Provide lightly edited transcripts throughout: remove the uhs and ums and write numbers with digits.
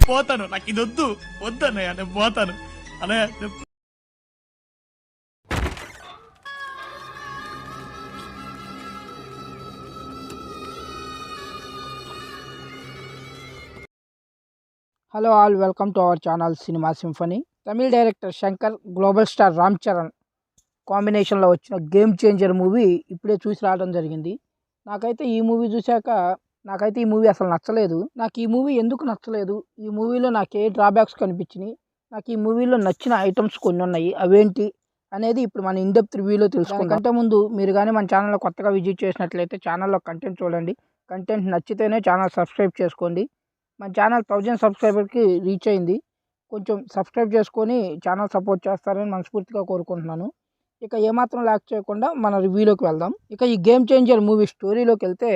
పోతాను, నాకు ఇది వద్దన్నయ్య, నేను పోతాను అన్నయ్య. Hello all, welcome to our channel cinema symphony. Tamil director Shankar, global star Ram Charan కాంబినేషన్లో వచ్చిన గేమ్ చేంజర్ మూవీ ఇప్పుడే చూసి రావడం జరిగింది. నాకైతే ఈ మూవీ చూశాక ఈ మూవీ అసలు నచ్చలేదు. నాకు ఈ మూవీ ఎందుకు నచ్చలేదు, ఈ మూవీలో నాకు ఏ డ్రాబ్యాక్స్ కనిపించినాయి, నాకు ఈ మూవీలో నచ్చిన ఐటమ్స్ కొన్ని ఉన్నాయి, అవేంటి అనేది ఇప్పుడు మన ఇన్డెప్త్ రివ్యూలో తెలుసుకుందాం. కంటే ముందు మీరు కానీ మన ఛానల్లో కొత్తగా విజిట్ చేసినట్లయితే ఛానల్లో కంటెంట్ చూడండి. కంటెంట్ నచ్చితేనే ఛానల్ సబ్స్క్రైబ్ చేసుకోండి. మన ఛానల్ 1000 సబ్స్క్రైబర్కి రీచ్ అయింది. కొంచెం సబ్స్క్రైబ్ చేసుకొని ఛానల్ సపోర్ట్ చేస్తారని మనస్ఫూర్తిగా కోరుకుంటున్నాను. ఇక ఏమాత్రం ల్యాక్ చేయకుండా మన రివ్యూలోకి వెళ్దాం. ఇక ఈ గేమ్ చేంజర్ మూవీ స్టోరీలోకి వెళ్తే,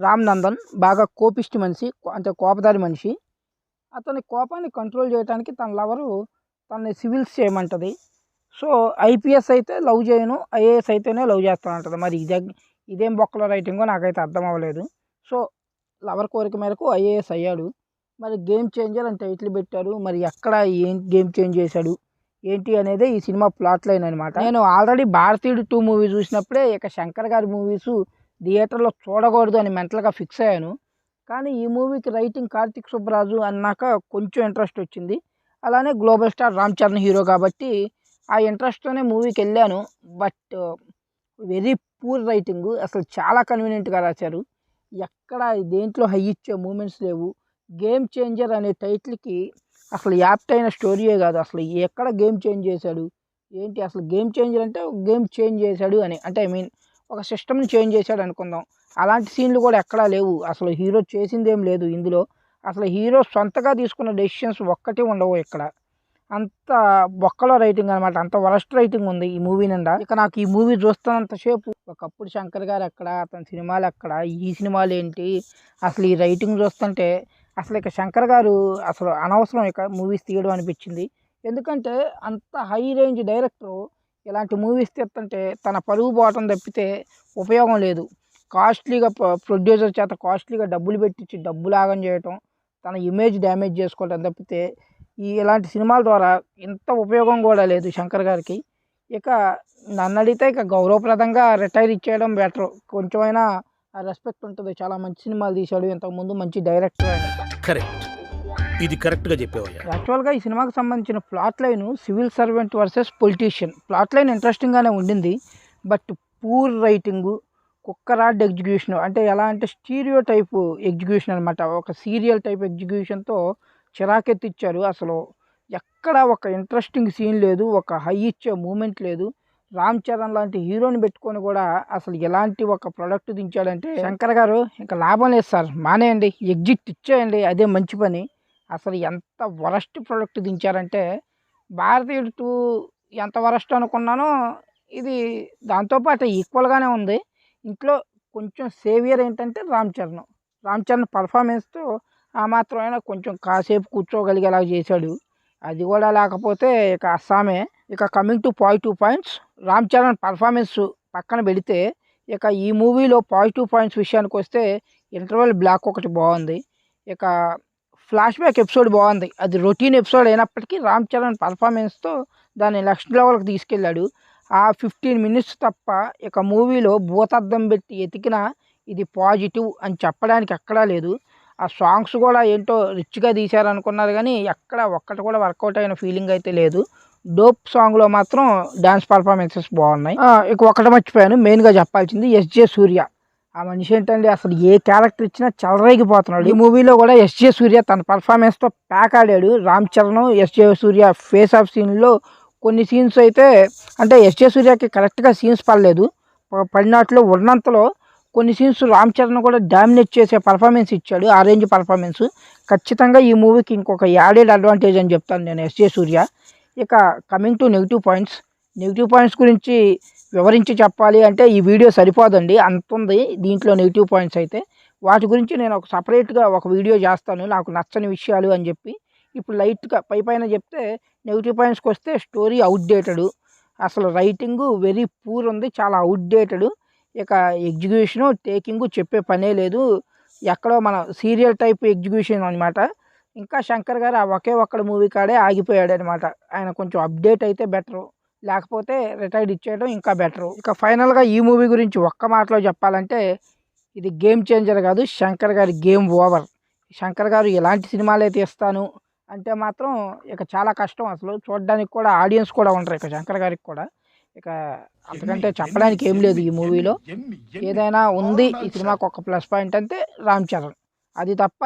రామ్ నందన్ బాగా కోపిష్టి మనిషి, అంటే కోపదారి మనిషి. అతని కోపాన్ని కంట్రోల్ చేయడానికి తన లవరు తనని సివిల్స్ చేయమంటుంది. సో ఐపీఎస్ అయితే లవ్ చేయను, ఐఏఎస్ అయితేనే లవ్ చేస్తానంటుంది. మరి ఇదేం బొక్కలో రైటింగో నాకైతే అర్థం అవ్వలేదు. సో లవర్ కోరిక మేరకు ఐఏఎస్ అయ్యాడు. మరి గేమ్ చేంజర్ అని టైటిల్ పెట్టారు. మరి ఎక్కడ ఏం గేమ్ చేంజ్ చేశాడు ఏంటి అనేది ఈ సినిమా ప్లాట్ లైన్ అనమాట. నేను ఆల్రెడీ భారతీయుడు 2 మూవీ చూసినప్పుడే ఇక శంకర్ గారి మూవీస్ థియేటర్లో చూడకూడదు అని మెంటల్గా ఫిక్స్ అయ్యాను. కానీ ఈ మూవీకి రైటింగ్ కార్తిక్ సుబ్బరాజు అన్నాక కొంచెం ఇంట్రెస్ట్ వచ్చింది. అలానే global star Ram Charan hero కాబట్టి ఆ ఇంట్రెస్ట్తోనే మూవీకి వెళ్ళాను. బట్ వెరీ పూర్ రైటింగ్, అసలు చాలా కన్వీనియంట్గా రాశారు. ఎక్కడ దేంట్లో హై ఇచ్చే మూమెంట్స్ లేవు. గేమ్ చేంజర్ అనే టైటిల్కి అసలు యాప్ట్ అయిన స్టోరీయే కాదు. అసలు ఎక్కడ గేమ్ చేంజ్ చేశాడు ఏంటి, అసలు గేమ్ చేంజర్ అంటే గేమ్ చేంజ్ చేశాడు అని, అంటే ఐ మీన్ ఒక సిస్టమ్ని చేంజ్ చేశాడు అనుకుందాం. అలాంటి సీన్లు కూడా ఎక్కడా లేవు. అసలు హీరో చేసిందేం లేదు ఇందులో. అసలు హీరో సొంతగా తీసుకున్న డెసిషన్స్ ఒక్కటి ఉండవు ఇక్కడ. అంత బొక్కలో రైటింగ్ అనమాట, అంత వరస్ట్ రైటింగ్ ఉంది ఈ మూవీ నిండా. ఇక నాకు ఈ మూవీ చూస్తున్నంతసేపు ఒకప్పుడు శంకర్ గారు ఎక్కడ, అతని సినిమాలు ఎక్కడ, ఈ సినిమాలు ఏంటి, అసలు ఈ రైటింగ్ చూస్తుంటే అసలు ఇక శంకర్ గారు అసలు అనవసరం ఇక మూవీస్ తీయడం అనిపించింది. ఎందుకంటే అంత హై రేంజ్ డైరెక్టరు ఇలాంటి మూవీస్ తీస్తుంటే తన పరుగు పోవటం తప్పితే ఉపయోగం లేదు. కాస్ట్లీగా ప్రొడ్యూసర్ చేత కాస్ట్లీగా డబ్బులు పెట్టించి డబ్బులు ఆగం చేయటం, తన ఇమేజ్ డ్యామేజ్ చేసుకోవటం తప్పితే ఇలాంటి సినిమాల ద్వారా ఇంత ఉపయోగం కూడా లేదు శంకర్ గారికి. ఇక నన్ను అడిగితే ఇక గౌరవప్రదంగా రిటైర్ ఇచ్చేయడం బెటర్. కొంచెమైనా రెస్పెక్ట్ ఉంటుంది. చాలా మంచి సినిమాలు తీశాడు, ఇంతకుముందు మంచి డైరెక్టర్ అని. కరెక్ట్, ఇది కరెక్ట్గా చెప్పేవయ్యా. యాక్చువల్గా ఈ సినిమాకి సంబంధించిన plot line civil servant versus politician. Plot line ఇంట్రెస్టింగ్గానే ఉండింది. బట్ పూర్ రైటింగు, కుక్కరాడ్ ఎగ్జిక్యూషన్, అంటే ఎలా అంటే స్టీరియో టైపు ఎగ్జిక్యూషన్ అనమాట. ఒక సీరియల్ టైప్ ఎగ్జిక్యూషన్తో చిరాకెత్తిచ్చారు. అసలు ఎక్కడ ఒక ఇంట్రెస్టింగ్ సీన్ లేదు, ఒక హై ఇచ్చే మూమెంట్ లేదు. రామ్ చరణ్ లాంటి హీరోని పెట్టుకొని కూడా అసలు ఎలాంటి ఒక ప్రోడక్ట్ దించాడంటే శంకర్ గారు ఇంకా లాభం లేదు సార్, మానేయండి, ఎగ్జిట్ ఇచ్చేయండి, అదే మంచి పని. అసలు ఎంత వరస్ట్ ప్రోడక్ట్ దించారంటే, భారతీయుడు 2 ఎంత వరస్ట్ అనుకున్నానో ఇది దాంతోపాటు ఈక్వల్గానే ఉంది. ఇంట్లో కొంచెం సేవియర్ ఏంటంటే రామ్ చరణ్ పర్ఫార్మెన్స్తో ఆ మాత్రమైనా కొంచెం కాసేపు కూర్చోగలిగేలా చేశాడు. అది కూడా లేకపోతే ఇక అస్సామే. ఇక coming to positive points, Ram Charan performance పక్కన పెడితే ఇక ఈ మూవీలో పాజిటివ్ పాయింట్స్ విషయానికి వస్తే ఇంటర్వెల్ బ్లాక్ ఒకటి బాగుంది. ఇక ఫ్లాష్ బ్యాక్ ఎపిసోడ్ బాగుంది. అది రొటీన్ ఎపిసోడ్ అయినప్పటికీ రామ్ చరణ్ పర్ఫార్మెన్స్తో దాన్ని నెక్స్ట్ లెవెల్కి తీసుకెళ్ళాడు. ఆ 15 మినిట్స్ తప్ప ఇక మూవీలో భూతద్దం పెట్టి ఎతికినా ఇది పాజిటివ్ అని చెప్పడానికి ఎక్కడా లేదు. ఆ సాంగ్స్ కూడా ఏంటో రిచ్గా తీశారనుకున్నారు కానీ ఎక్కడ ఒక్కటి కూడా వర్కౌట్ అయిన ఫీలింగ్ అయితే లేదు. డోప్ సాంగ్లో మాత్రం డ్యాన్స్ పర్ఫార్మెన్సెస్ బాగున్నాయి. ఇక ఒకటి మర్చిపోయాను మెయిన్గా చెప్పాల్సింది, ఎస్జే సూర్య. ఆ మనిషి ఏంటండి అసలు ఏ క్యారెక్టర్ ఇచ్చినా చెలరేగిపోతున్నాడు. ఈ మూవీలో కూడా ఎస్జే సూర్య తన పర్ఫార్మెన్స్తో ప్యాక్ ఆడాడు. Ram Charan, SJ Surya face of సీన్లో కొన్ని సీన్స్ అయితే, అంటే ఎస్జే సూర్యకి కరెక్ట్గా సీన్స్ పడలేదు, పడినట్లు ఉన్నంతలో కొన్ని సీన్స్ రామ్ చరణ్ కూడా డామినేట్ చేసే పర్ఫార్మెన్స్ ఇచ్చాడు. ఆ రేంజ్ పర్ఫార్మెన్స్ ఖచ్చితంగా ఈ మూవీకి ఇంకొక యాడెడ్ అడ్వాంటేజ్ అని చెప్తాను నేను ఎస్జే సూర్య. ఇక కమింగ్ టు నెగిటివ్ పాయింట్స్ గురించి వివరించి చెప్పాలి అంటే ఈ వీడియో సరిపోదండి, అంత ఉంది దీంట్లో నెగిటివ్ పాయింట్స్ అయితే. వాటి గురించి నేను ఒక సపరేట్గా ఒక వీడియో చేస్తాను, నాకు నచ్చని విషయాలు అని చెప్పి. ఇప్పుడు లైట్గా పైన చెప్తే నెగిటివ్ పాయింట్స్కి వస్తే స్టోరీ అవుట్డేటెడ్, అసలు రైటింగు వెరీ పూర్ ఉంది, చాలా అవుట్డేటెడ్. ఇక ఎగ్జిక్యూషను టేకింగు చెప్పే పనే లేదు, ఎక్కడో మన సీరియల్ టైప్ ఎగ్జిక్యూషన్ అనమాట. ఇంకా శంకర్ గారు ఆ ఒకే ఒక్కడ మూవీ కాడే ఆగిపోయాడు అనమాట. ఆయన కొంచెం అప్డేట్ అయితే బెటరు, లేకపోతే రిటైర్డ్ ఇచ్చేయడం ఇంకా బెటరు. ఇక ఫైనల్గా ఈ మూవీ గురించి ఒక్క మాటలో చెప్పాలంటే ఇది గేమ్ చేంజర్ కాదు, శంకర్ గారి గేమ్ ఓవర్. శంకర్ గారు ఎలాంటి సినిమాలే తీస్తాను అంటే మాత్రం ఇక చాలా కష్టం. అసలు చూడడానికి కూడా ఆడియన్స్ కూడా ఉంటారు ఇక శంకర్ గారికి కూడా. ఇక అంతకంటే చెప్పడానికి ఏం లేదు ఈ మూవీలో. ఏదైనా ఉంది ఈ సినిమాకి ఒక ప్లస్ పాయింట్ అంటే రామ్ చరణ్, అది తప్ప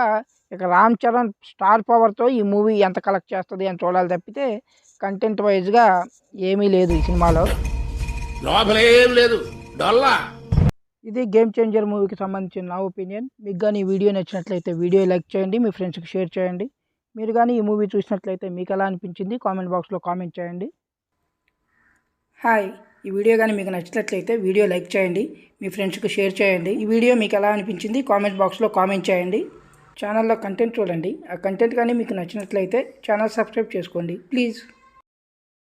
ఇక రామ్ చరణ్ స్టార్ పవర్తో ఈ మూవీ ఎంత కలెక్ట్ చేస్తుంది అని చూడాలి తప్పితే కంటెంట్ వైజ్గా ఏమీ లేదు ఈ సినిమాలో. ఇది గేమ్ చేంజర్ మూవీకి సంబంధించిన నా ఒపీనియన్. మీకు కానీ ఈ వీడియో నచ్చినట్లయితే వీడియో లైక్ చేయండి, మీ ఫ్రెండ్స్కి షేర్ చేయండి. మీరు కానీ ఈ మూవీ చూసినట్లయితే మీకు ఎలా అనిపించింది కామెంట్ బాక్స్లో కామెంట్ చేయండి. హాయ్, ఈ వీడియో కానీ మీకు నచ్చినట్లయితే వీడియో లైక్ చేయండి, మీ ఫ్రెండ్స్కి షేర్ చేయండి. ఈ వీడియో మీకు ఎలా అనిపించింది కామెంట్ బాక్స్లో కామెంట్ చేయండి. ఛానల్లో కంటెంట్ చూడండి, ఆ కంటెంట్ కానీ మీకు నచ్చినట్లయితే ఛానల్ సబ్స్క్రైబ్ చేసుకోండి ప్లీజ్.